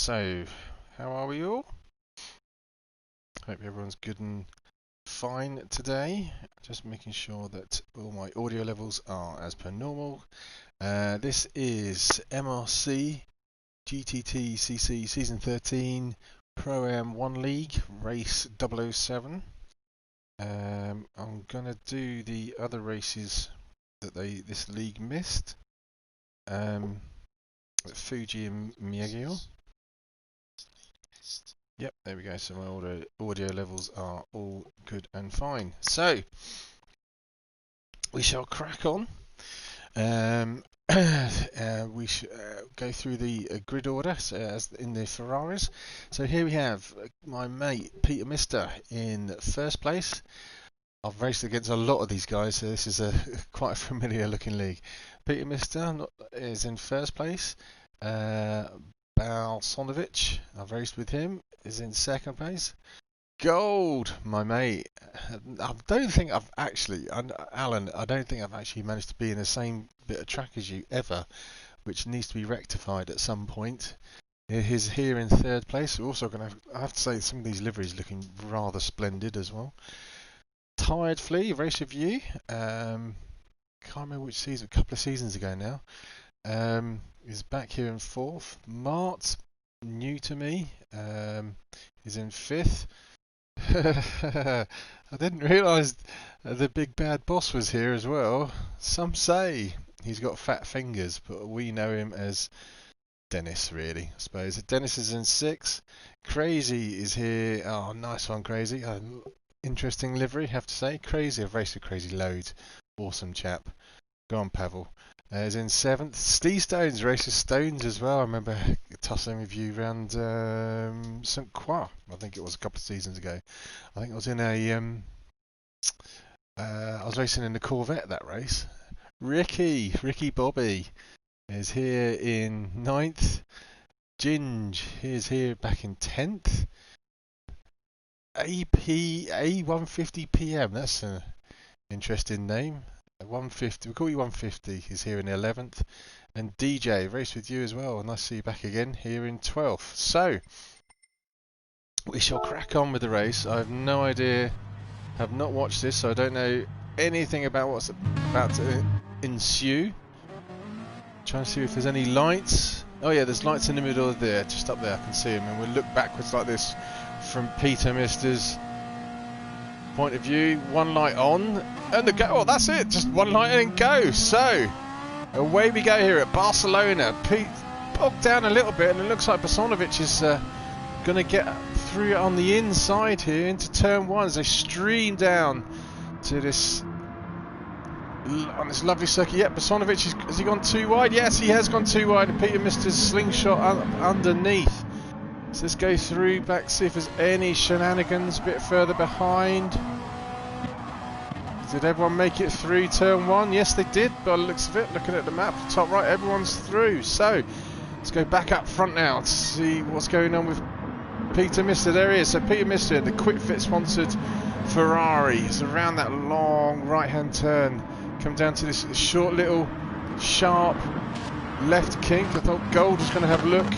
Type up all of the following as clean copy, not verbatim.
So, how are we all? Hope everyone's good and fine today. Just making sure that all my audio levels are as per normal. This is MRC GTTCC Season 13 Pro-Am 1 League Race 007. I'm going to do the other races that this league missed. Fuji and Miyagio. Yep, there we go. So my audio levels are all good and fine. So we shall crack on. We should go through the grid order as in the Ferraris. So here we have my mate Peter Mister in first place. I've raced against a lot of these guys, so this is quite a familiar looking league. Peter Mister is in first place. Balsonovic, I've raced with him, is in second place. Gold, my mate. I don't think I've actually, Alan, I don't think I've actually managed to be in the same bit of track as you ever, which needs to be rectified at some point. He's here in third place. We're also going to, I have to say, some of these liveries looking rather splendid as well. Tired Flea, race review. Can't remember which season, a couple of seasons ago now. Is back here in fourth. Mart, new to me, is in fifth. I didn't realise the big bad boss was here as well. Some say he's got fat fingers, but we know him as Dennis, really, I suppose. Dennis is in sixth. Crazy is here. Oh, nice one, Crazy. Interesting livery, have to say. Crazy, I've raced with Crazy loads. Awesome chap. Go on, Pavel. Is in seventh. Steve Stones races Stones as well. I remember tussling with you around St. Croix. I think it was a couple of seasons ago. I think I was in I was racing in the Corvette that race. Ricky Bobby is here in ninth. Ginge is here back in 10th. A150 PM. That's an interesting name. 150, we'll call you 150, is here in 11th. And DJ, race with you as well. Nice to see you back again here in 12th. So, we shall crack on with the race. I have no idea, have not watched this, so I don't know anything about what's about to ensue. Trying to see if there's any lights. Oh yeah, there's lights in the middle there, just up there, I can see them. And we'll look backwards like this from Peter Mister's point of view. One light on and the go. Oh, that's it, just one light and go. So away we go here at Barcelona. Pete bogged down a little bit, and it looks like Bosonovic is going to get through on the inside here into turn one as they stream down to this on this lovely circuit. Yep, Bosonovic has he gone too wide? Yes, he has gone too wide, and Peter Mister's slingshot underneath. So let's go through back, see if there's any shenanigans a bit further behind. Did everyone make it through turn one? Yes, they did, by the looks of it. Looking at the map, top right, everyone's through. So let's go back up front now to see what's going on with Peter Mister. There he is. So Peter Mister, the Quick Fit sponsored Ferrari, is around that long right-hand turn. Come down to this short little sharp left kink. I thought Gold was going to have a look.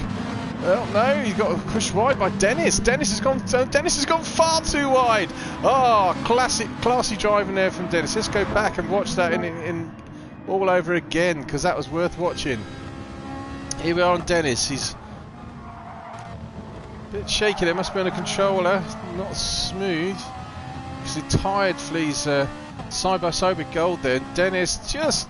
Well, no, he got pushed wide by Dennis. Dennis has gone far too wide. Oh, classy driving there from Dennis. Let's go back and watch that in all over again, because that was worth watching. Here we are on Dennis. He's a bit shaky there. Must be on a controller. Not smooth. He's tired. Flees side by side with Gold there. Dennis just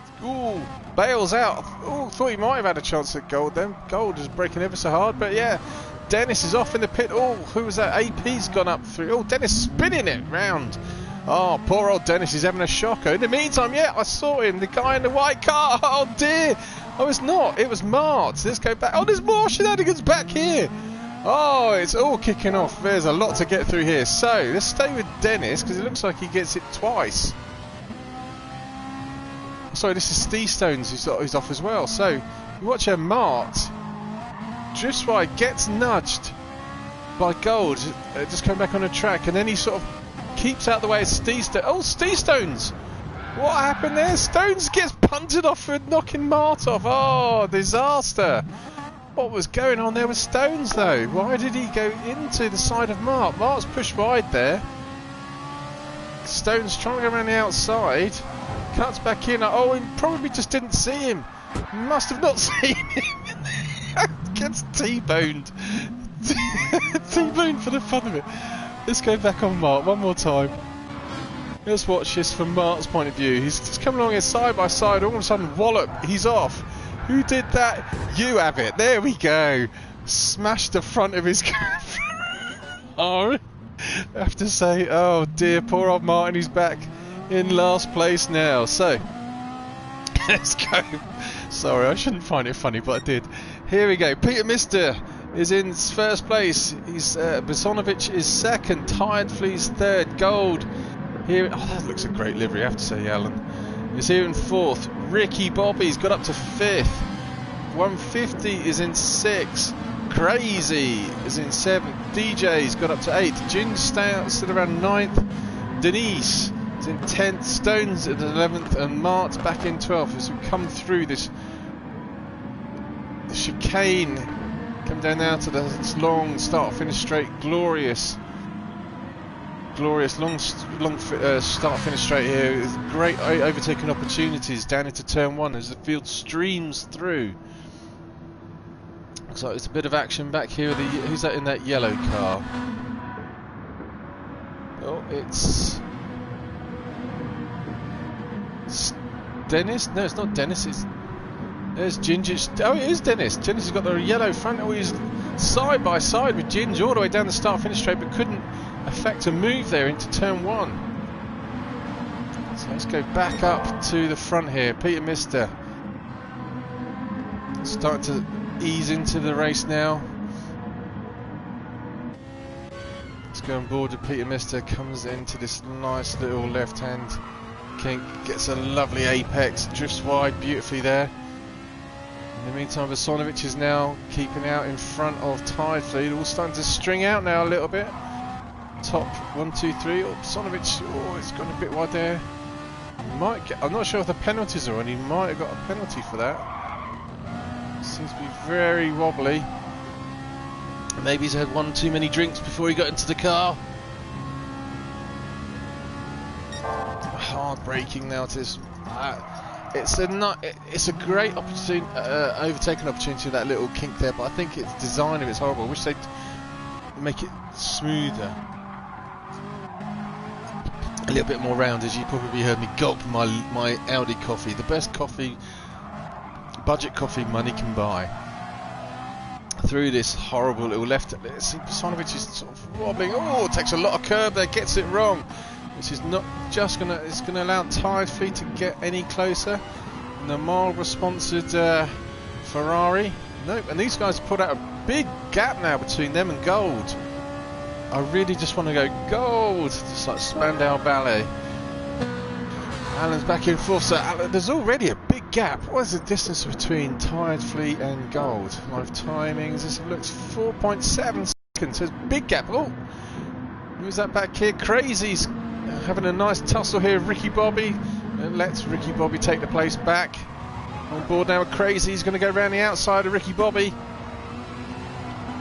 bails out. Oh, thought he might have had a chance at Gold then. Gold is breaking ever so hard, but yeah, Dennis is off in the pit. Oh, who was that? AP's gone up through. Oh, Dennis spinning it round. Oh, poor old Dennis is having a shocker. In the meantime, yeah, I saw him, the guy in the white car. Oh dear. Oh, it's not. It was Mart. Let's go back. Oh, there's more shenanigans back here. Oh, it's all kicking off. There's a lot to get through here. So let's stay with Dennis, because it looks like he gets it twice. Sorry, this is Steve Stones who's off as well. So you watch here, Mart drifts wide, gets nudged by Gold, just coming back on the track, and then he sort of keeps out the way of Steve Stones. Oh, Steve Stones! What happened there? Stones gets punted off for knocking Mart off. Oh, disaster! What was going on there with Stones though? Why did he go into the side of Mark? Mark's pushed wide there. Stones trying to go around the outside. Cuts back in. Oh, he probably just didn't see him. Must have not seen him. Gets T-boned. T-boned for the fun of it. Let's go back on Mark one more time. Let's watch this from Mark's point of view. He's just coming along here side by side. All of a sudden, wallop. He's off. Who did that? You have it. There we go. Smashed the front of his car. Oh, I have to say, oh dear, poor old Martin. He's back in last place now. So, let's go. Sorry, I shouldn't find it funny, but I did. Here we go. Peter Mister is in first place. He's Besonovic is second. Tired Flea's third. Gold. Here, oh, that looks a great livery, I have to say, Alan. Is here in fourth. Ricky Bobby's got up to fifth. 150 is in sixth. Crazy is in seventh. DJ's got up to eighth. Ginge still around ninth. Denise is in 10th. Stones at 11th, and Mart's back in 12th as we come through this chicane. Come down now to this long start finish straight. Glorious long start finish straight here. With great overtaking opportunities down into turn one as the field streams through. Looks like there's a bit of action back here. Who's that in that yellow car? Oh, it's Dennis. No, it's not Dennis. There's Ginger. Oh, it is Dennis. Dennis has got the yellow front. Oh, he's side by side with Ginger all the way down the start finish straight, but couldn't affect a move there into turn one. So let's go back up to the front here. Peter Mister starting to ease into the race now. Let's go on board with Peter Mister. Comes into this nice little left hand kink, gets a lovely apex, drifts wide beautifully there. In the meantime, Besonovic is now keeping out in front of Tide Fleet, all starting to string out now a little bit. Top 1, 2, 3. Oh, Besonovic, oh, it's gone a bit wide there. Might get, I'm not sure if the penalties are on. He might have got a penalty for that. Seems to be very wobbly. Maybe he's had one too many drinks before he got into the car. Hard braking now to this. It's a great opportunity, overtaking opportunity, that little kink there, but I think its design of it's horrible. I wish they'd make it smoother, a little bit more round. As you probably heard me gulp my Audi coffee, the best coffee, budget coffee money can buy. Through this horrible little left. Let's see, Besonovic is sort of wobbling. Oh, takes a lot of curb there, gets it wrong, which is not just gonna. It's gonna allow Tide Fleet to get any closer. And the Marlboro-sponsored Ferrari. Nope. And these guys put out a big gap now between them and Gold. I really just want to go Gold, just like Spandau Ballet. Alan's back in fourth, so Alan, there's already a big gap. What is the distance between Tide Fleet and Gold? Live timings. This looks 4.7 seconds. So it's a big gap. Oh, who's that back here? Crazy's having a nice tussle here. Ricky Bobby, and lets Ricky Bobby take the place back. On board now with Crazy. He's going to go around the outside of Ricky Bobby.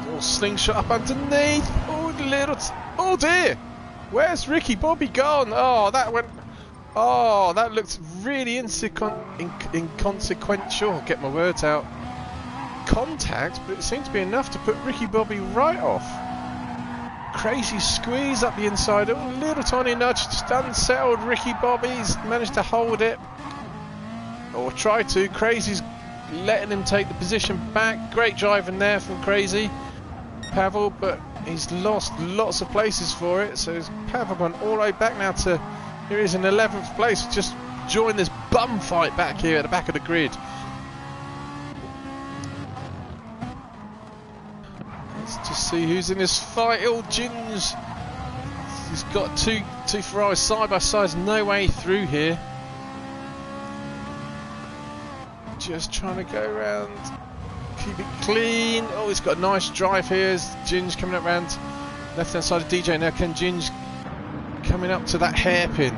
Little slingshot up underneath. Oh, oh dear. Where's Ricky Bobby gone? Oh, that went. Oh, that looks really inconsequential. I'll get my words out. Contact, but it seems to be enough to put Ricky Bobby right off. Crazy squeeze up the inside. A little tiny nudge, just unsettled Ricky Bobby's managed to hold it, or try to. Crazy's letting him take the position back. Great driving there from Crazy Pavel, but he's lost lots of places for it. So Pavel gone all the way back now to, here he is in 11th place. Just joined this bum fight back here at the back of the grid. Let's just see who's in this fight. Oh, Ginge. He's got two Ferraris side by side. There's no way through here. Just trying to go around, keep it clean. Oh, he's got a nice drive here. Ginge coming up around left hand side of DJ. Now can Ginge coming up to that hairpin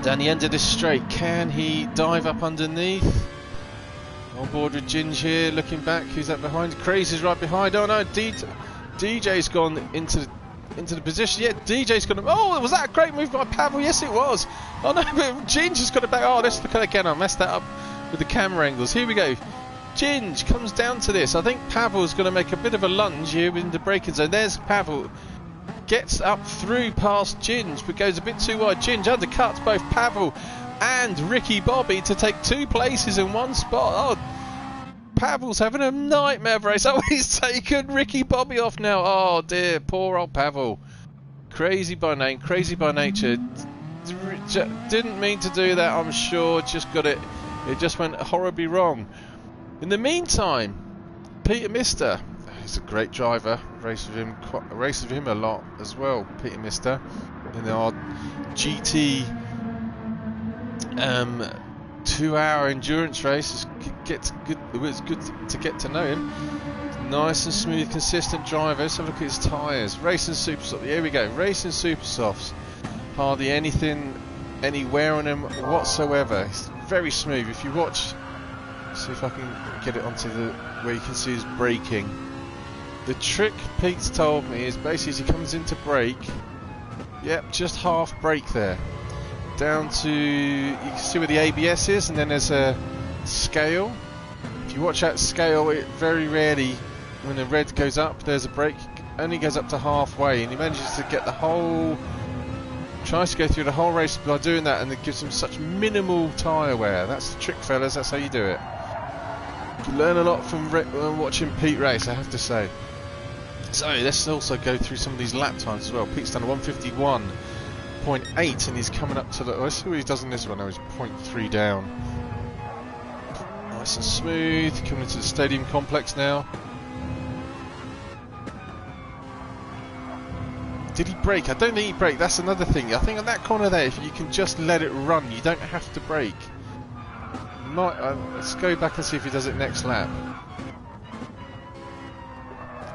down the end of this straight? Can he dive up underneath? On board with Ginge here, looking back. Who's that behind? Crazy's right behind. Oh no, DJ's gone into the position. Yeah, DJ's gone. Oh, was that a great move by Pavel? Yes, it was. Oh no, but Ginge has got it back. Oh, let's look at it again. I messed that up with the camera angles. Here we go. Ginge comes down to this. I think Pavel's going to make a bit of a lunge here in the braking zone. There's Pavel. Gets up through past Ginge, but goes a bit too wide. Ginge undercuts both Pavel and Ricky Bobby to take 2 places in 1 spot. Oh, Pavel's having a nightmare race. Oh, he's taken Ricky Bobby off now. Oh dear, poor old Pavel. Crazy by name, crazy by nature. Didn't mean to do that, I'm sure. Just got it. It just went horribly wrong. In the meantime, Peter Mister. He's a great driver. Race with him a lot as well. Peter Mister in our GT 2-hour endurance race. It's good to get to know him. Nice and smooth, consistent driver. Let's have a look at his tyres. Racing Super Softs. Here we go. Racing Super Softs. Hardly any wear on them whatsoever. It's very smooth. If you watch, see if I can get it onto the where you can see his braking. The trick Pete's told me is basically as he comes into brake, yep, just half brake there. Down to, you can see where the ABS is, and then there's a scale. If you watch that scale, it very rarely, when the red goes up, there's a brake, only goes up to halfway, and he manages to get the whole, tries to go through the whole race by doing that, and it gives him such minimal tyre wear. That's the trick, fellas, that's how you do it. You learn a lot from watching Pete race, I have to say. So let's also go through some of these lap times as well. Pete's done a 151.8 and he's coming up to the, let's see what he does in this one now. He's 0.3 down. Nice and smooth, coming into the stadium complex now. Did he brake? I don't think he braked, that's another thing. I think on that corner there, if you can just let it run, you don't have to brake. Let's go back and see if he does it next lap.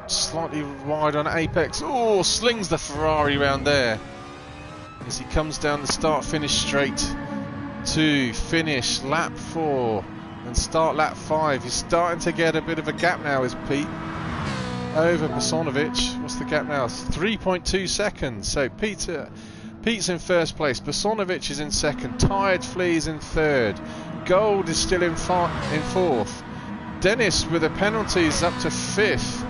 Slightly wide on apex. Oh, slings the Ferrari round there as he comes down the start-finish straight to finish lap 4 and start lap 5. He's starting to get a bit of a gap now, is Pete, over Beserker. What's the gap now? It's 3.2 seconds. So Pete's in first place. Beserker is in second. Tired Flea is in third. Gold is still in fourth. Dennis with a penalty is up to fifth.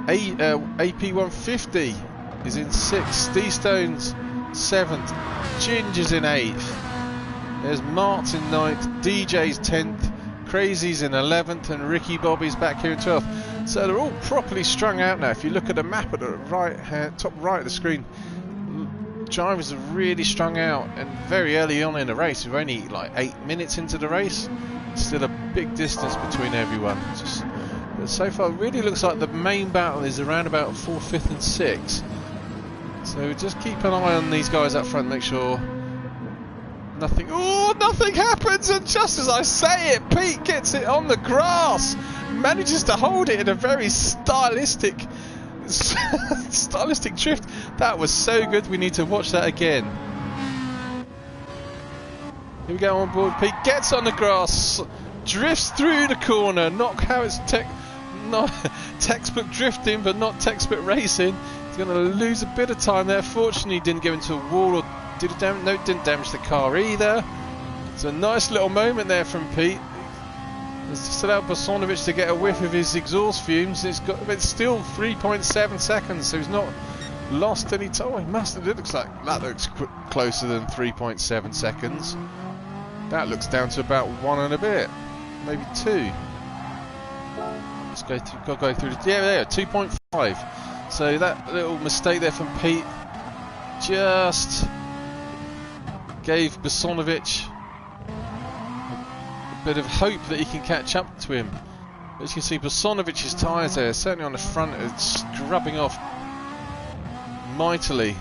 AP 150 is in 6th, D-Stone's 7th, Ginge is in 8th, there's Mart's in 9th, DJ's 10th, Crazy's in 11th, and Ricky Bobby's back here in 12th. So they're all properly strung out now. If you look at the map at the top right of the screen, drivers are really strung out, and very early on in the race, we're only like 8 minutes into the race, still a big distance between everyone. But so far, it really looks like the main battle is around about 4th, 5th and 6th. So just keep an eye on these guys up front, make sure nothing happens, and just as I say it, Pete gets it on the grass, manages to hold it in a very stylistic drift. That was so good, we need to watch that again. Here we go on board, Pete gets on the grass, drifts through the corner, not how it's not textbook drifting, but not textbook racing. He's going to lose a bit of time there. Fortunately, he didn't get into a wall or didn't damage the car either. It's a nice little moment there from Pete. It's just allowed Beserker to get a whiff of his exhaust fumes. It's still 3.7 seconds, so he's not lost any time. It looks like that looks closer than 3.7 seconds. That looks down to about 1 and a bit, maybe 2. Let's go through. Yeah, there, 2.5. So that little mistake there from Pete just gave Beserker a bit of hope that he can catch up to him. As you can see, Beserker's tyres there, certainly on the front, are scrubbing off mightily.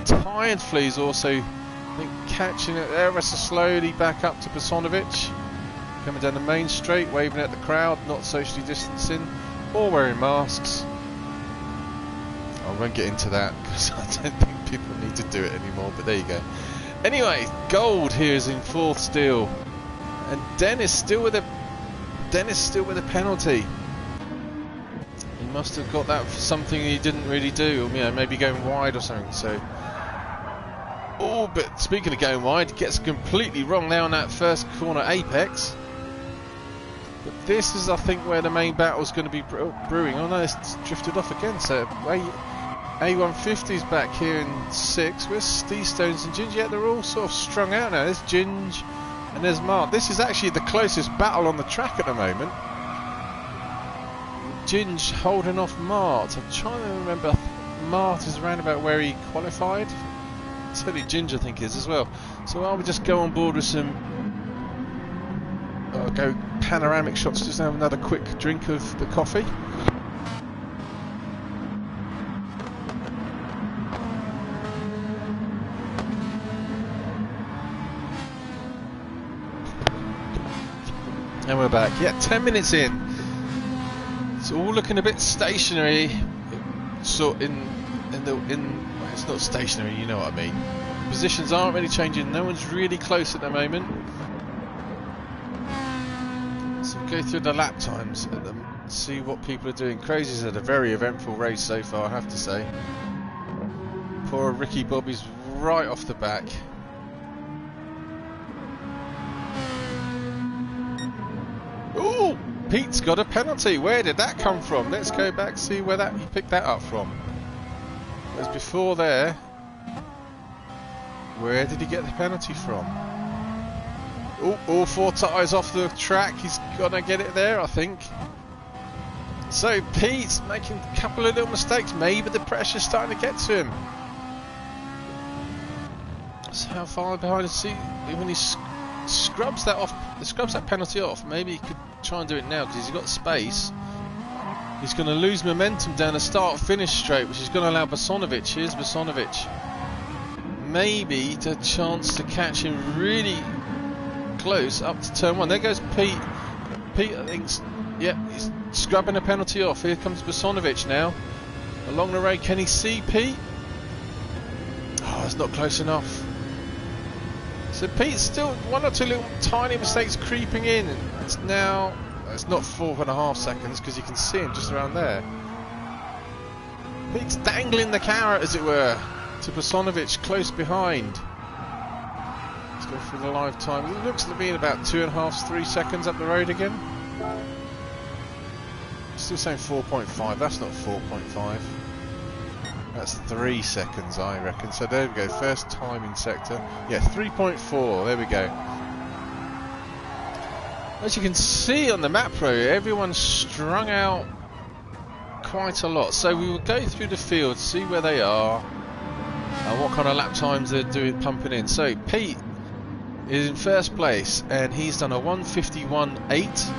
Tired Flea's also, I think, catching it ever so slowly back up to Beserker. Coming down the main straight, waving at the crowd, not socially distancing, or wearing masks. I won't get into that because I don't think people need to do it anymore, but there you go. Anyway, Gold here is in 4th still. And Dennis still with a penalty. He must have got that for something he didn't really do, you know, maybe going wide or something. So, oh, but speaking of going wide, he gets completely wrong now on that first corner apex. But this is, I think, where the main battle is going to be brewing. Oh no, it's drifted off again. So A150's back here in 6. Where's Steve Stones and Ginge? Yeah, they're all sort of strung out now. There's Ginge and there's Mart. This is actually the closest battle on the track at the moment. Ginge holding off Mart. I'm trying to remember. Mart is around about where he qualified. Certainly Ginge, I think, is as well. So I'll just go on board with some go panoramic shots. Just have another quick drink of the coffee. And we're back. Yeah, 10 minutes in. It's all looking a bit stationary. So it's not stationary, you know what I mean. Positions aren't really changing. No one's really close at the moment. So we'll go through the lap times at them, see what people are doing. Crazy's had a very eventful race so far, I have to say. Poor Ricky Bobby's right off the back. Ooh, Pete's got a penalty. Where did that come from? Let's go back, see where he picked that up from. It was before there. Where did he get the penalty from? Oh, all 4 tyres off the track. He's gonna get it there, I think. So Pete's making a couple of little mistakes. Maybe the pressure's starting to get to him. So how far behind is he? When he scrubs that penalty off, maybe he could try and do it now because he's got space. He's going to lose momentum down the start-finish straight, which is going to allow Besonovic. Here's Besonovic. Maybe the chance to catch him really close up to turn 1. There goes Pete. Pete, I think, yeah, he's scrubbing a penalty off. Here comes Besonovic now. Along the road, can he see Pete? Oh, it's not close enough. So Pete's still 1 or 2 little tiny mistakes creeping in. It's now, it's not 4.5 seconds because you can see him just around there. Pete's dangling the carrot, as it were, to Besonovic close behind. Let's go through the live time. It looks to be in about 2.5, 3 seconds up the road again. Still saying 4.5. That's not 4.5. That's 3 seconds, I reckon. So there we go. First timing sector. Yeah, 3.4. There we go. As you can see on the map pro, everyone's strung out quite a lot. So we will go through the field, see where they are, and what kind of lap times they're doing, pumping in. So Pete is in first place, and he's done a 151.8.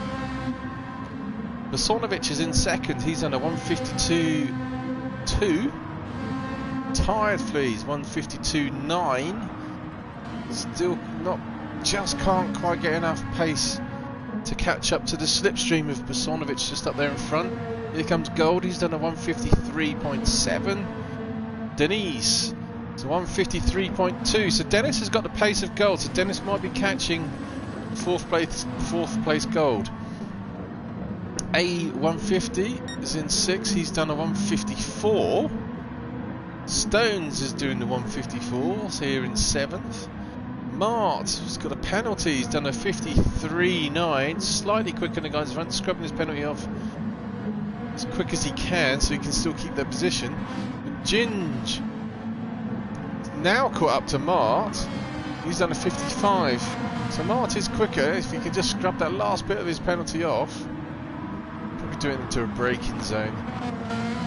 Besonovic is in second. He's done a 152.2. Tired Fleas 152.9. Still not, just can't quite get enough pace to catch up to the slipstream of Besonovic just up there in front. Here comes Gold. He's done a 153.7. Denise, it's a 153.2. So Dennis has got the pace of Gold. So Dennis might be catching fourth place Gold. A150 is in 6. He's done a 154. Stones is doing the 154s here in 7th. Mart has got a penalty. He's done a 53.9. Slightly quicker than the guys in front, scrubbing his penalty off as quick as he can so he can still keep that position. Ginge now caught up to Mart. He's done a 55. So Mart is quicker if he can just scrub that last bit of his penalty off. Probably doing it into a braking zone.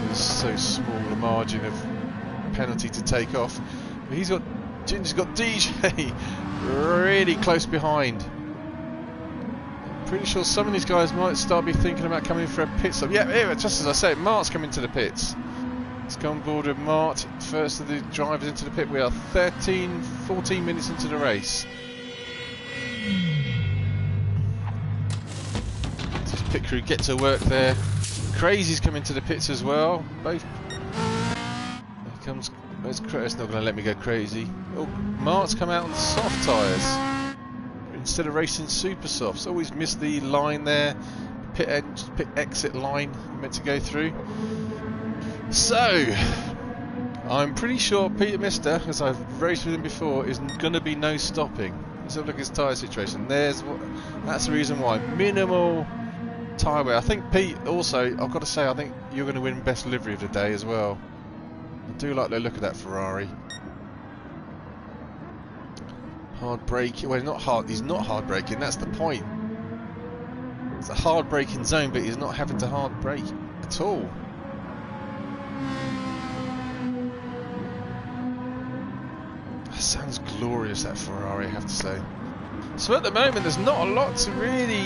There's so small a margin of penalty to take off. But Ginger's got DJ really close behind. Pretty sure some of these guys might start be thinking about coming in for a pit stop. Yeah, here, just as I said, Mart's coming to the pits. Let's go on board with Mart, first of the drivers into the pit. We are 14 minutes into the race. Just pit crew get to work there. Crazy's coming to the pits as well. Both. There comes. It's not going to let me go crazy. Oh, Mart's come out on soft tyres. instead of racing super softs. Always miss the line there, pit exit line you're meant to go through. So I'm pretty sure Peter Mister, as I've raced with him before, is going to be no stopping. Let's have a look at his tyre situation. That's the reason why. Minimal tyre wear. I think Pete also, I've got to say, I think you're going to win best livery of the day as well. I do like the look of that Ferrari. Hard braking. Well, not hard. He's not hard braking. That's the point. It's a hard braking zone, but he's not having to hard brake at all. That sounds glorious, that Ferrari, I have to say. So at the moment, there's not a lot to really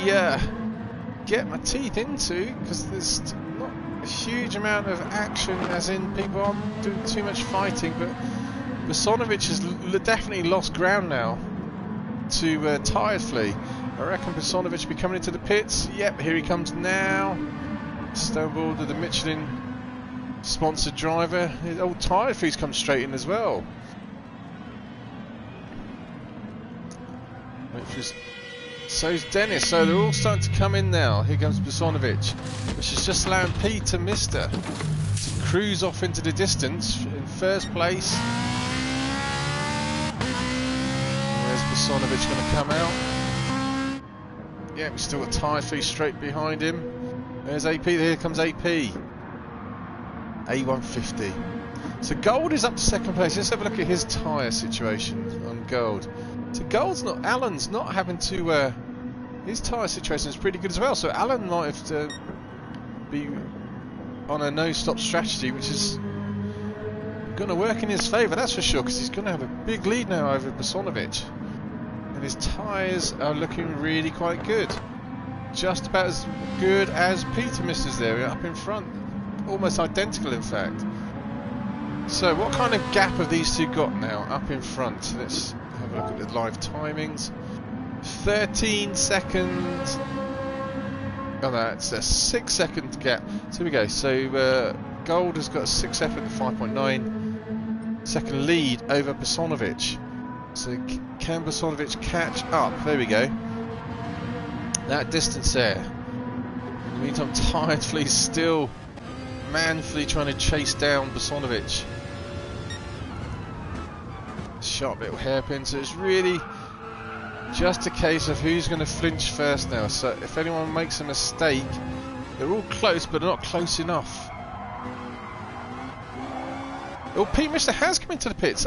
get my teeth into, because there's not a huge amount of action, as in people aren't doing too much fighting, but Beserker has definitely lost ground now to Tyre Flea. I reckon Beserker will be coming into the pits. Yep, here he comes now. Stonewall to the Michelin sponsored driver. Old Tyre Flea's come straight in as well. So's Dennis, so they're all starting to come in now. Here comes Beserker, which is just allowing Peter Mister to cruise off into the distance in first place. Beserker going to come out. Yeah, we've still got Tyre Flea straight behind him. There's AP, here comes AP. A150. So Gold is up to second place. Let's have a look at his tyre situation on Gold. So Alan's not having to, his tyre situation is pretty good as well. So Alan might have to be on a no-stop strategy, which is going to work in his favour, that's for sure, because he's going to have a big lead now over Beserker. And his tyres are looking really quite good. Just about as good as Peter Mister's there, up in front. Almost identical, in fact. So what kind of gap have these two got now up in front? Let's have a look at the live timings. 13 seconds. Oh no, it's a 6-second gap. So here we go. So Gold has got a 6-second 5.9 second lead over Beserker. So can Beserker catch up? There we go. That distance there. In the meantime, Tyre Flea's still manfully trying to chase down Beserker. Sharp little hairpin, so it's really just a case of who's going to flinch first now. So if anyone makes a mistake, they're all close, but they're not close enough. Oh, Pete Mister has come into the pits.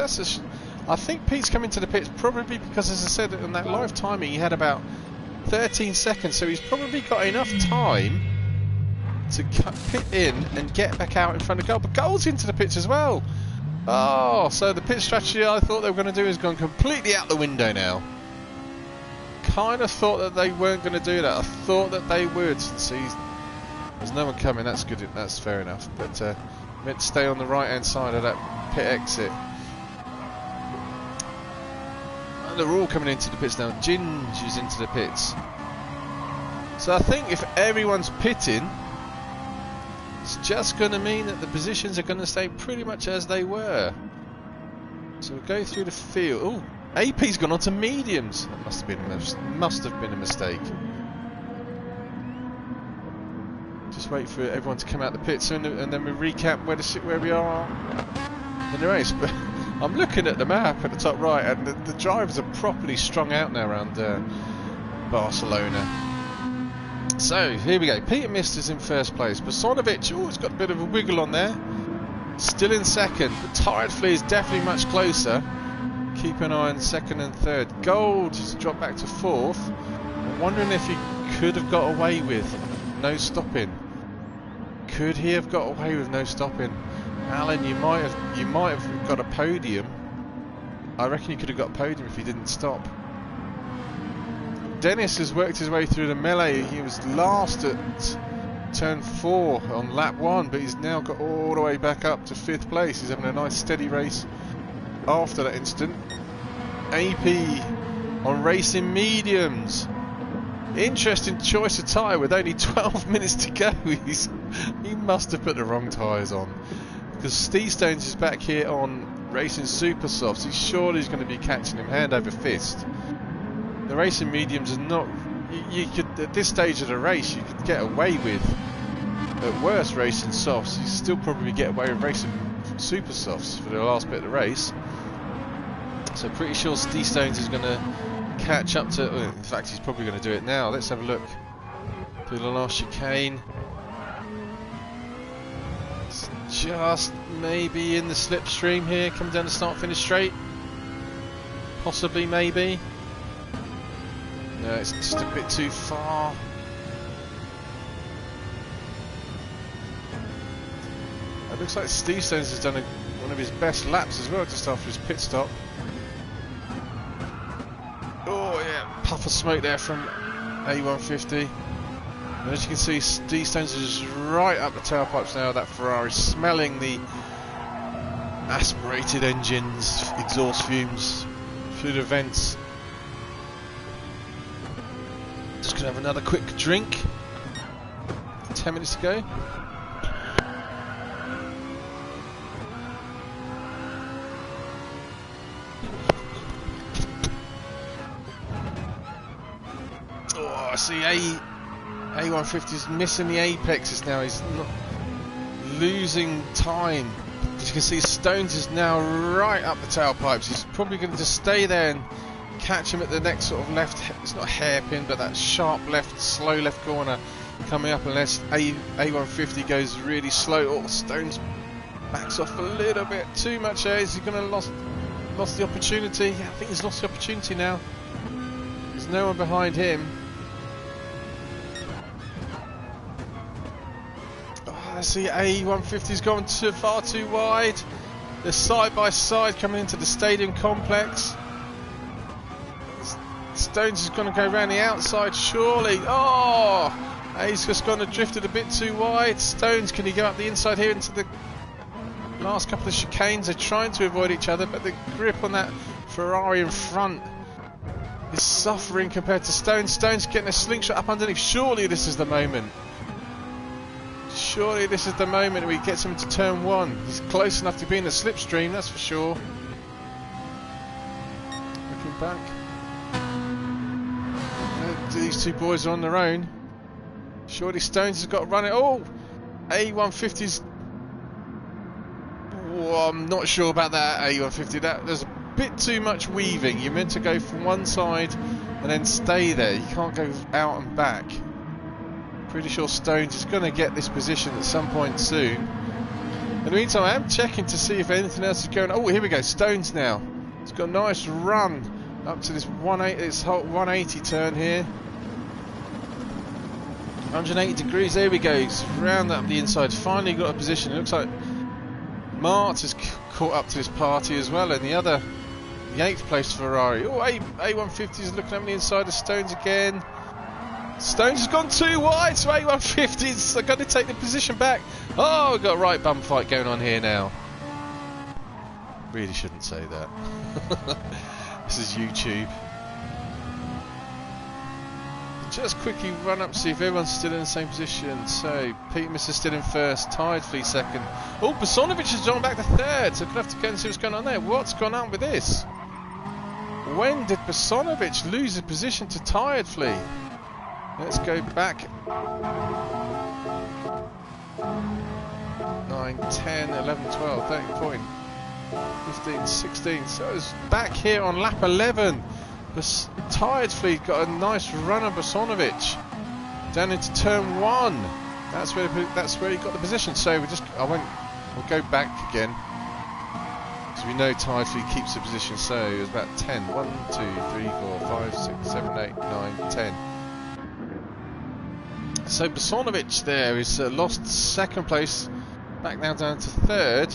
I think Pete's come into the pits probably because, as I said, in that live timing, he had about 13 seconds, so he's probably got enough time to pit in and get back out in front of Gold. But Gold's into the pits as well. Oh, so the pit strategy I thought they were going to do has gone completely out the window now. Kind of thought that they weren't going to do that. I thought that they would. See, there's no one coming. That's good. That's fair enough. But meant to stay on the right-hand side of that pit exit. And they're all coming into the pits now. Ginge is into the pits. So I think if everyone's pitting, it's just going to mean that the positions are going to stay pretty much as they were. So we'll go through the field. Oh, AP's gone on to mediums. That must have been a mistake. Just wait for everyone to come out the pits and then we recap where we are in the race. But I'm looking at the map at the top right, and the drivers are properly strung out now around Barcelona. So here we go. Peter Mister's in first place. Beserker, oh, he's got a bit of a wiggle on there. Still in second. But Tyre Flea is definitely much closer. Keep an eye on second and third. Gold has dropped back to fourth. I'm wondering if he could have got away with no stopping. Could he have got away with no stopping? Alan, you might have got a podium. I reckon you could have got a podium if he didn't stop. Dennis has worked his way through the melee. He was last at turn 4 on lap 1, but he's now got all the way back up to 5th place. He's having a nice steady race after that incident. AP on racing mediums. Interesting choice of tyre with only 12 minutes to go. He must have put the wrong tyres on, because Steve Stones is back here on racing super softs. He's surely going to be catching him hand over fist. There the racing mediums are not. You could, at this stage of the race, you could get away with, at worst, racing softs. You still probably get away with racing super softs for the last bit of the race. So pretty sure Steve Stones is going to catch up to. Well, in fact, he's probably going to do it now. Let's have a look through the last chicane. It's just maybe in the slipstream here, coming down the start-finish straight. Possibly, maybe. No, it's just a bit too far. It looks like Steve Stones has done one of his best laps as well just after his pit stop. Oh yeah, puff of smoke there from A150. And as you can see, Steve Stones is just right up the tailpipes now of that Ferrari, smelling the aspirated engines, exhaust fumes through the vents. Just gonna have another quick drink. 10 minutes to go. Oh, I see A150's missing the apexes now. He's not losing time. As you can see, Stones is now right up the tailpipes. He's probably going to just stay there and catch him at the next sort of left. It's not hairpin, but that sharp left, slow left corner coming up. Unless A150 goes really slow. Oh, Stones backs off a little bit too much there. Is he going to lost the opportunity? Yeah, I think he's lost the opportunity now. There's no one behind him. I see A150's gone far too wide. They're side by side coming into the stadium complex. Stones is going to go around the outside, surely. Oh! He's just gone and drifted a bit too wide. Stones, can he go up the inside here into the last couple of chicanes? They're trying to avoid each other, but the grip on that Ferrari in front is suffering compared to Stones. Stones getting a slingshot up underneath. Surely this is the moment. Surely this is the moment where he gets him into turn one. He's close enough to be in the slipstream, that's for sure. Looking back. These two boys are on their own. Surely Stones has got to run it. Oh! A150's... Oh, I'm not sure about that A150. There's a bit too much weaving. You're meant to go from one side and then stay there. You can't go out and back. Pretty sure Stones is going to get this position at some point soon. In the meantime, I am checking to see if anything else is going on. Oh, here we go. Stones now. It's got a nice run up to this 180 turn here. 180 degrees. There we go. He's round up the inside. Finally got a position. It looks like Mart has caught up to this party as well. And the 8th place Ferrari. Oh, A150 is looking up the inside of Stones again. Stones has gone too wide, so A150's going to take the position back. Oh, we've got a right bum fight going on here now. Really shouldn't say that. This is YouTube. Just quickly run up to see if everyone's still in the same position. So, Peter Miss is still in first, Tired Flea second. Oh, Beserker-Boy has gone back to third, so we'll have to go and see what's going on there. What's gone on with this? When did Beserker-Boy lose his position to Tired Flea? Let's go back. 9, 10, 11, 12, 13 point, 15, 16. So it's back here on lap 11. The Tired Flea got a nice run on Beserker-Boy down into turn 1. That's where he got the position. So we'll go back again. So we know Tired Flea keeps the position. So it was about 10. 1, 2, 3, 4, 5, 6, 7, 8, 9, 10. So Beserker-Boy there is lost second place, back now down to third.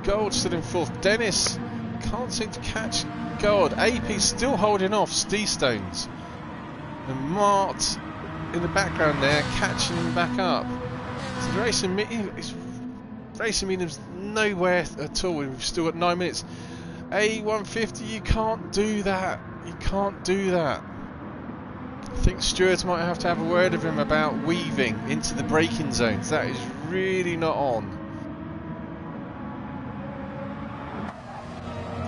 Gold still in fourth. Dennis can't seem to catch Gold. AP still holding off Steve Stones. And Mart in the background there, catching him back up. So the racing medium's nowhere at all. We've still got 9 minutes. A150, you can't do that. You can't do that. I think stewards might have to have a word with him about weaving into the braking zones. That is really not on.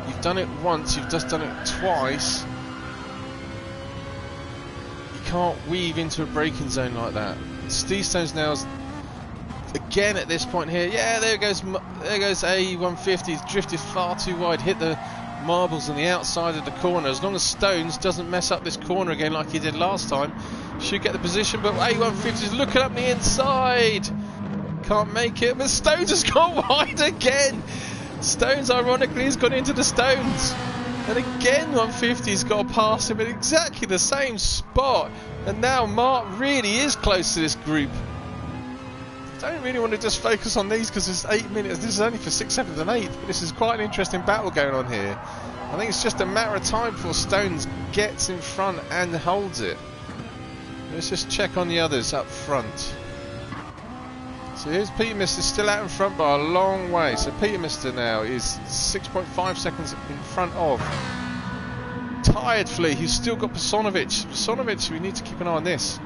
You've done it once, you've just done it twice. can't weave into a braking zone like that. Steve Stones now is again at this point here. Yeah, there goes A150. He's drifted far too wide, hit the marbles on the outside of the corner. As long as Stones doesn't mess up this corner again like he did last time, should get the position. But A150 is looking up the inside, can't make it. But Stones has gone wide again. Stones ironically has gone into the Stones, and again 150's got to pass him at exactly the same spot. And now Mark really is close to this group. Don't really want to just focus on these because it's 8 minutes. This is only for 6th, 7th and 8th, but this is quite an interesting battle going on here. I think it's just a matter of time before Stones gets in front and holds it. Let's just check on the others up front. So here's Peter Mister still out in front by a long way. So Peter Mister now is 6.5 seconds in front of Tired Flea, who's still got Beserker-Boy. Beserker-Boy, we need to keep an eye on this.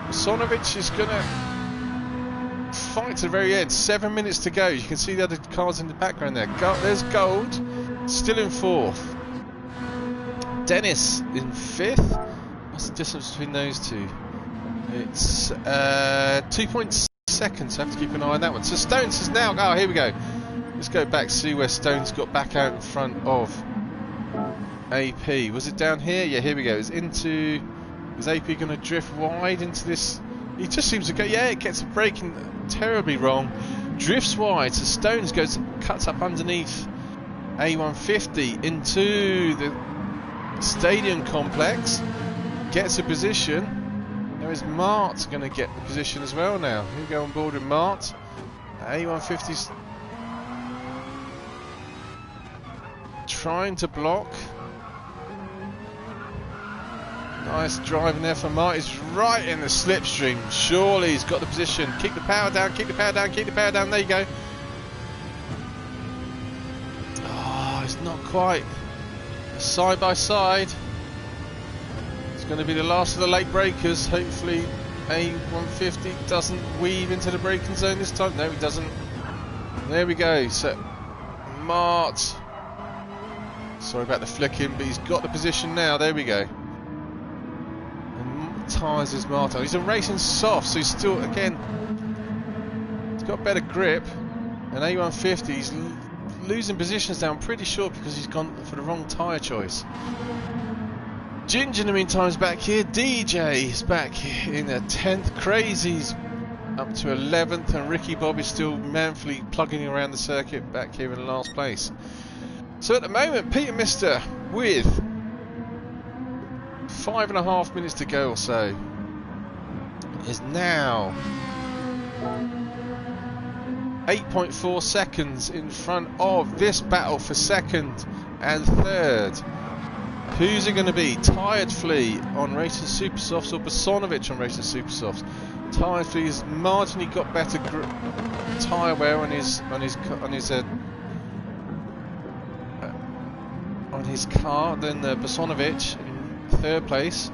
Beserker-Boy is going to fight to the very end. 7 minutes to go. You can see the other cars in the background there. There's Gold, still in 4th. Dennis in 5th. What's the distance between those two? It's 2.6 seconds. So I have to keep an eye on that one. So Stones is now. Oh, here we go. Let's go back, see where Stones got back out in front of AP. Was it down here? Yeah, here we go. It's into. Is AP going to drift wide into this? He just seems to go. Yeah, it gets braking terribly wrong. Drifts wide. So Stones cuts up underneath A150 into the stadium complex. Gets a position. There is Mart going to get the position as well now. Here we go on board with Mart. A150's trying to block. Nice driving there for Mart. He's right in the slipstream. Surely he's got the position. Keep the power down, keep the power down, keep the power down. There you go. Oh, it's not quite. Side by side. It's going to be the last of the late breakers. Hopefully A150 doesn't weave into the braking zone this time. No, he doesn't. There we go. So Mart. Sorry about the flicking, but he's got the position now. There we go. And tyres is Martin. He's racing soft, so he's still, again, he's got better grip. And A150, he's losing positions now, I'm pretty sure, because he's gone for the wrong tyre choice. Ginger in the meantime is back here. DJ is back in the 10th. Crazy's up to 11th, and Ricky Bob is still manfully plugging around the circuit back here in last place. So at the moment, Peter Mister with 5.5 minutes to go or so is now 8.4 seconds in front of this battle for 2nd and 3rd. Who's it going to be? Tired Flea on Racing Supersofts or Beserker-Boy on Racing Supersofts? Tired Flea has marginally got better tyre wear on his car than Beserker-Boy in 3rd place.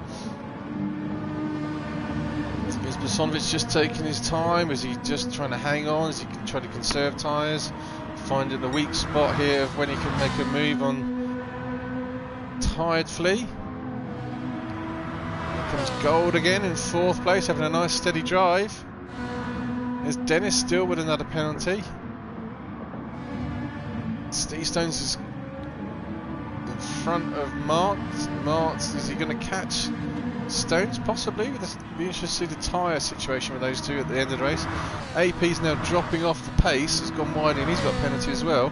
Is Beserker-Boy just taking his time? Is he just trying to hang on? Is he trying to conserve tyres? Finding the weak spot here of when he can make a move on Tired Flea. Here comes Gold again in 4th place, having a nice steady drive. There's Dennis still with another penalty. Steve Stones is in front of Mart. Is he going to catch Stones? Possibly. We'll be interested to see the tyre situation with those two at the end of the race. AP's now dropping off the pace. Has gone wide and he's got a penalty as well.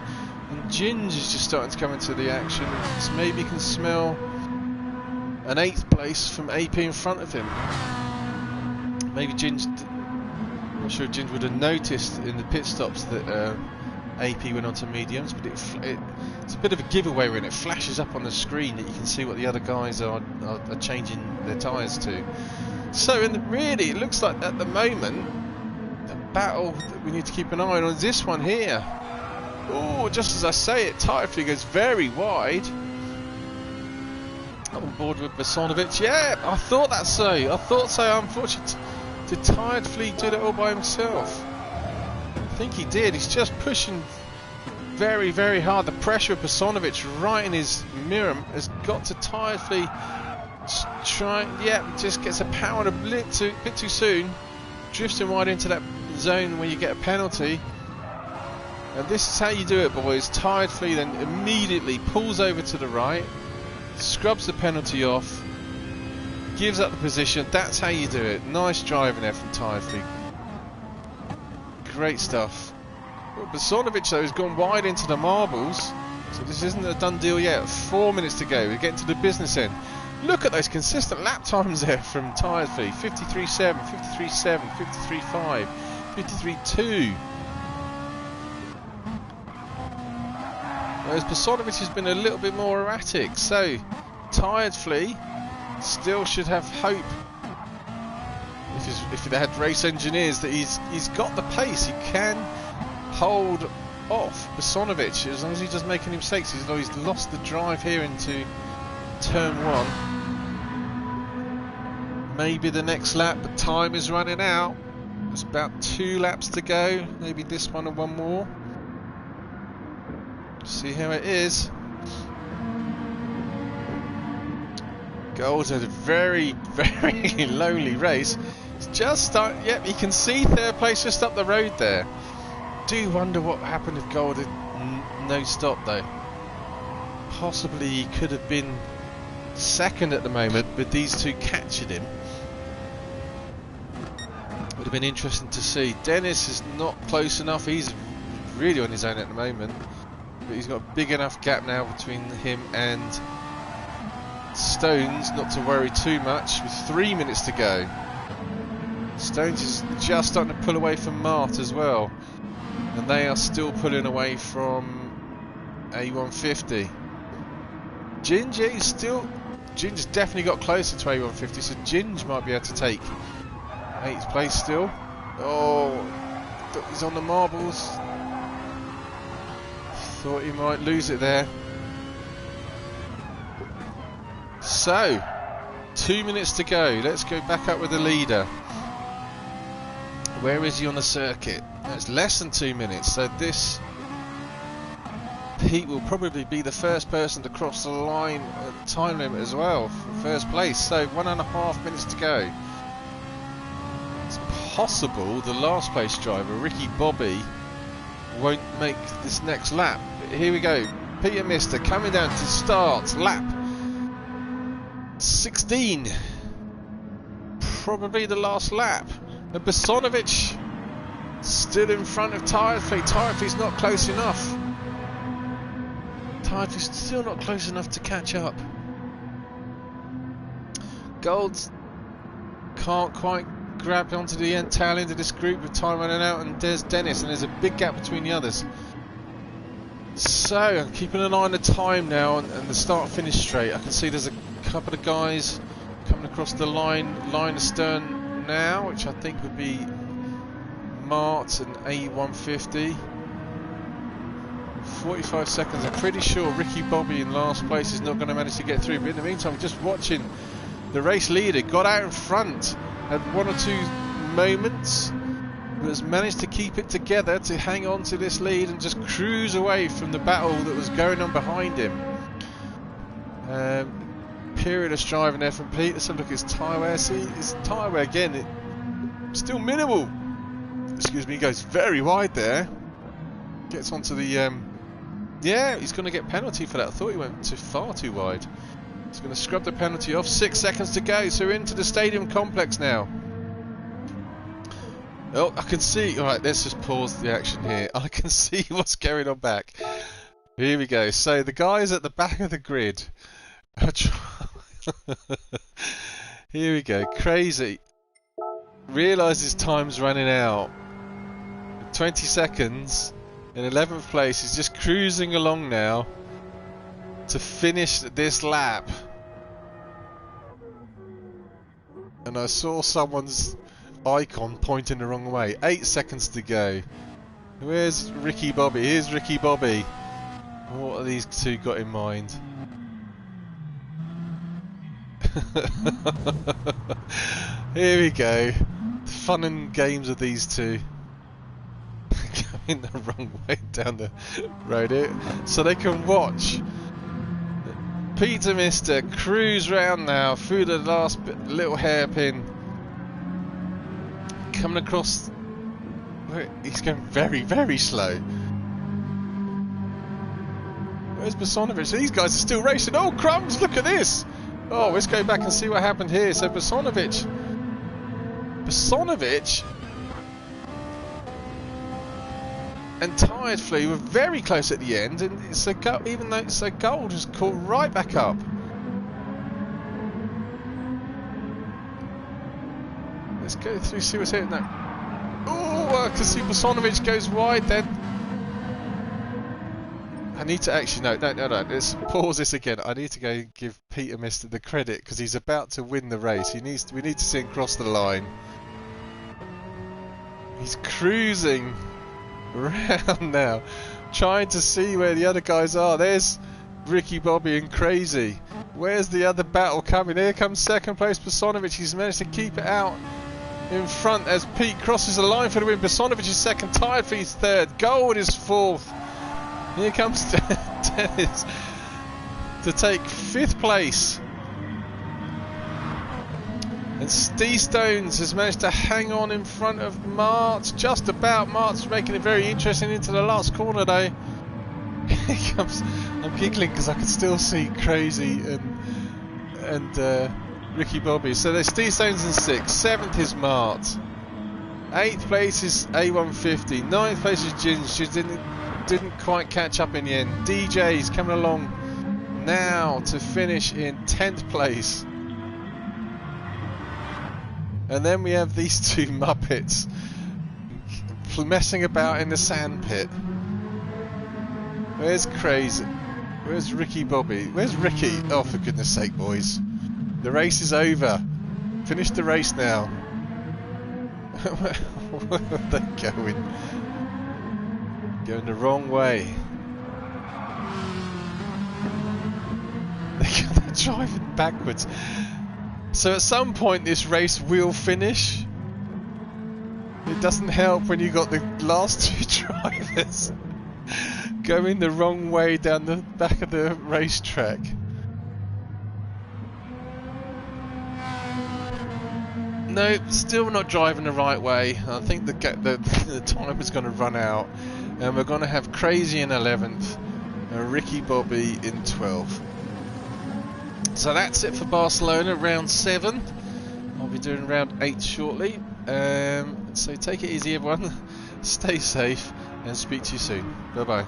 And Ginge is just starting to come into the action. So maybe you can smell an 8th place from AP in front of him. Maybe Ginge, I'm not sure if Ginge would have noticed in the pit stops that AP went on to mediums, but it's a bit of a giveaway when it flashes up on the screen that you can see what the other guys are changing their tyres to. So really it looks like at the moment the battle that we need to keep an eye on is this one here. Oh, just as I say it, Tired Flea goes very wide. On board with Beserker-Boy. Yeah, I thought that so. Unfortunately, did Tired Flea do it all by himself? I think he did. He's just pushing very, very hard. The pressure of Beserker-Boy right in his mirror has got to Tired Flea. Just gets a power a bit too soon. Drifting wide into that zone where you get a penalty. And this is how you do it, boys. Tired Flea then immediately pulls over to the right, scrubs the penalty off, gives up the position. That's how you do it. Nice driving there from Tired Flea. Great stuff. Well, Beserker-Boy though has gone wide into the marbles, so this isn't a done deal yet. 4 minutes to go. We're getting to the business end. Look at those consistent lap times there from Tired Flea. 53.7, 53.7, 53.5, 53.2. Whereas Beserker-Boy has been a little bit more erratic. So, Tired Flea still should have hope. If they had race engineers, that he's got the pace. He can hold off Beserker-Boy as long as he doesn't make any mistakes. He's lost the drive here into turn 1. Maybe the next lap, but time is running out. There's about 2 laps to go. Maybe this one and one more. See how it is. Gold's had a very, very lonely race. It's just starting. Yep, you can see third place just up the road there. Do wonder what happened if Gold had no stop though. Possibly he could have been second at the moment, with these two catching him. Would have been interesting to see. Dennis is not close enough. He's really on his own at the moment. But he's got a big enough gap now between him and Stones not to worry too much, with 3 minutes to go. Stones is just starting to pull away from Mart as well, and they are still pulling away from A150. Ginger's definitely got closer to A150, so Ginge might be able to take 8th place still. Oh, he's on the marbles. Thought he might lose it there. So, 2 minutes to go. Let's go back up with the leader. Where is he on the circuit? It's less than 2 minutes, so this Pete will probably be the first person to cross the line at the time limit as well for first place. So 1.5 minutes to go. It's possible the last place driver, Ricky Bobby, won't make this next lap. But here we go. Peter Mister coming down to start lap 16. Probably the last lap. And Beserker-Boy still in front of Tired Flea. Tired Flea's not close enough. Tired Flea's still not close enough to catch up. Gold can't quite grab onto the tail end of this group with time running out, and there's Dennis, and there's a big gap between the others. So I'm keeping an eye on the time now and the start finish straight. I can see there's a couple of guys coming across the line astern now, which I think would be Mart and A150. 45 seconds. I'm pretty sure Ricky Bobby in last place is not going to manage to get through, but in the meantime, just watching the race leader got out in front at 1 or 2 moments, but has managed to keep it together to hang on to this lead and just cruise away from the battle that was going on behind him. Period of striving there from Pete. Let's have a look at his tyre wear. See, his tyre wear again, still minimal. Excuse me, he goes very wide there. Gets onto the yeah, he's going to get penalty for that. I thought he went far too wide. He's going to scrub the penalty off. 6 seconds to go, so we're into the stadium complex now. Oh, I can see. Alright, let's just pause the action here. I can see what's going on back. Here we go. So the guys at the back of the grid are here we go. Crazy. Realises time's running out. 20 seconds. In 11th place, he's just cruising along now to finish this lap. And I saw someone's icon pointing the wrong way. 8 seconds to go. Where's Ricky Bobby? Here's Ricky Bobby. What have these two got in mind? Here we go. The fun and games of these two. Going the wrong way down the road here, so they can watch Peter Mister cruise round now through the last little hairpin. Coming across. He's going very, very slow. Where's Beserker? These guys are still racing. Oh, crumbs, look at this. Oh, let's go back and see what happened here. So Beserker and Tired Flea were very close at the end, and so even though so Gold has caught right back up. Let's go through, see what's here now. Oh, I can see Beserker goes wide then. I need to actually no. Let's pause this again. I need to go and give Peter Mister the credit because he's about to win the race. We need to see him cross the line. He's cruising around now, trying to see where the other guys are. There's Ricky Bobby and Crazy. Where's the other battle coming? Here comes second place Beserker. He's managed to keep it out in front as Pete crosses the line for the win. Beserker is second, Tired Flea's third, Gold is fourth. Here comes Dennis to take 5th place. And Steve Stones has managed to hang on in front of Mart. Just about. Mart's making it very interesting into the last corner though. Here comes. I'm giggling because I can still see Crazy and Ricky Bobby. So there's Steve Stones in 6th. 7th is Mart. 8th place is A150. 9th place is Gins. She didn't quite catch up in the end. DJ's coming along now to finish in 10th place. And then we have these two Muppets messing about in the sand pit. Where's Crazy? Where's Ricky Bobby? Where's Ricky? Oh, for goodness sake, boys. The race is over. Finish the race now. Where are they going? Going the wrong way. They're driving backwards. So at some point this race will finish. It doesn't help when you got the last two drivers going the wrong way down the back of the racetrack. No, still not driving the right way. I think the time is going to run out. And we're going to have Crazy in 11th and Ricky Bobby in 12th. So that's it for Barcelona, round 7. I'll be doing round 8 shortly. So take it easy everyone, stay safe and speak to you soon. Bye bye.